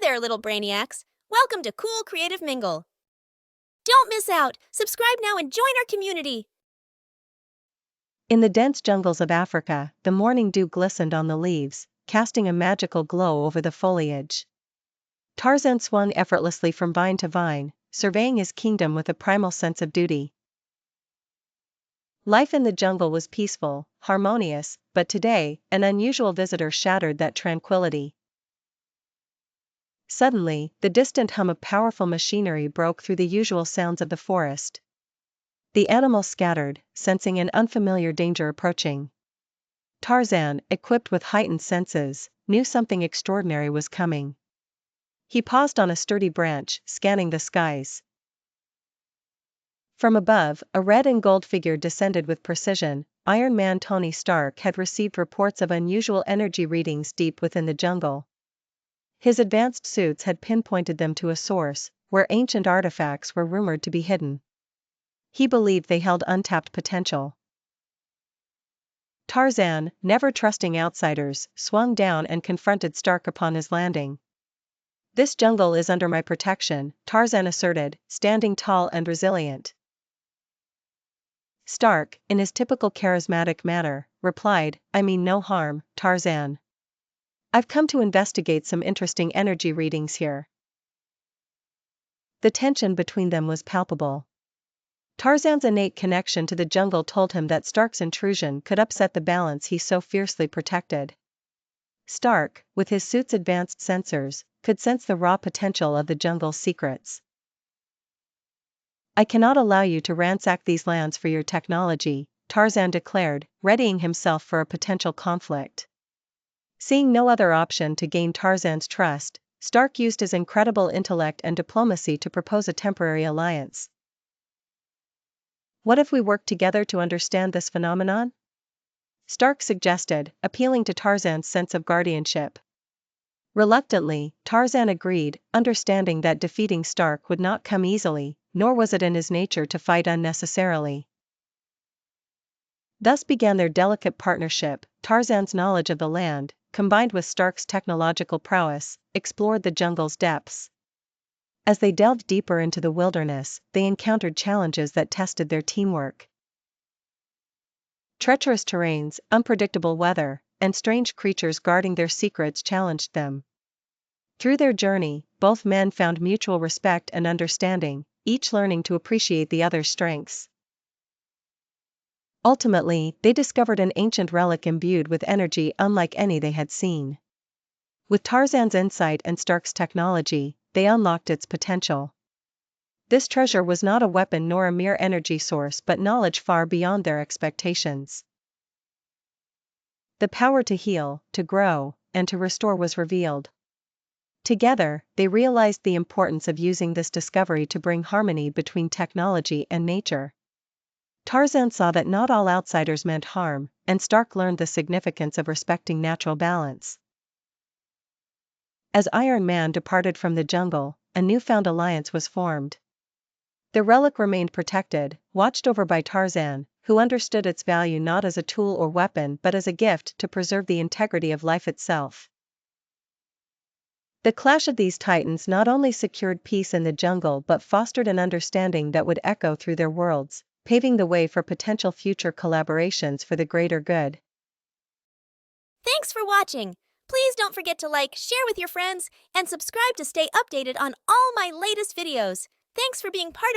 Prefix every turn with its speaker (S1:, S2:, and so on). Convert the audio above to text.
S1: there, little brainiacs. Welcome to Kool Kreative Mingle. Don't miss out. Subscribe now and join our community.
S2: In the dense jungles of Africa, the morning dew glistened on the leaves, casting a magical glow over the foliage. Tarzan swung effortlessly from vine to vine, surveying his kingdom with a primal sense of duty. Life in the jungle was peaceful, harmonious, but today, an unusual visitor shattered that tranquility. Suddenly, the distant hum of powerful machinery broke through the usual sounds of the forest. The animals scattered, sensing an unfamiliar danger approaching. Tarzan, equipped with heightened senses, knew something extraordinary was coming. He paused on a sturdy branch, scanning the skies. From above, a red and gold figure descended with precision. Iron Man Tony Stark had received reports of unusual energy readings deep within the jungle. His advanced suits had pinpointed them to a source, where ancient artifacts were rumored to be hidden. He believed they held untapped potential. Tarzan, never trusting outsiders, swung down and confronted Stark upon his landing. "This jungle is under my protection," Tarzan asserted, standing tall and resilient. Stark, in his typical charismatic manner, replied, "I mean no harm, Tarzan. I've come to investigate some interesting energy readings here." The tension between them was palpable. Tarzan's innate connection to the jungle told him that Stark's intrusion could upset the balance he so fiercely protected. Stark, with his suit's advanced sensors, could sense the raw potential of the jungle's secrets. "I cannot allow you to ransack these lands for your technology," Tarzan declared, readying himself for a potential conflict. Seeing no other option to gain Tarzan's trust, Stark used his incredible intellect and diplomacy to propose a temporary alliance. "What if we work together to understand this phenomenon?" Stark suggested, appealing to Tarzan's sense of guardianship. Reluctantly, Tarzan agreed, understanding that defeating Stark would not come easily, nor was it in his nature to fight unnecessarily. Thus began their delicate partnership. Tarzan's knowledge of the land, combined with Stark's technological prowess, explored the jungle's depths. As they delved deeper into the wilderness, they encountered challenges that tested their teamwork. Treacherous terrains, unpredictable weather, and strange creatures guarding their secrets challenged them. Through their journey, both men found mutual respect and understanding, each learning to appreciate the other's strengths. Ultimately, they discovered an ancient relic imbued with energy unlike any they had seen. With Tarzan's insight and Stark's technology, they unlocked its potential. This treasure was not a weapon nor a mere energy source but knowledge far beyond their expectations. The power to heal, to grow, and to restore was revealed. Together, they realized the importance of using this discovery to bring harmony between technology and nature. Tarzan saw that not all outsiders meant harm, and Stark learned the significance of respecting natural balance. As Iron Man departed from the jungle, a newfound alliance was formed. The relic remained protected, watched over by Tarzan, who understood its value not as a tool or weapon but as a gift to preserve the integrity of life itself. The clash of these titans not only secured peace in the jungle but fostered an understanding that would echo through their worlds, paving the way for potential future collaborations for the greater good.
S1: Thanks for watching. Please don't forget to like, share with your friends, and subscribe to stay updated on all my latest videos. Thanks for being part of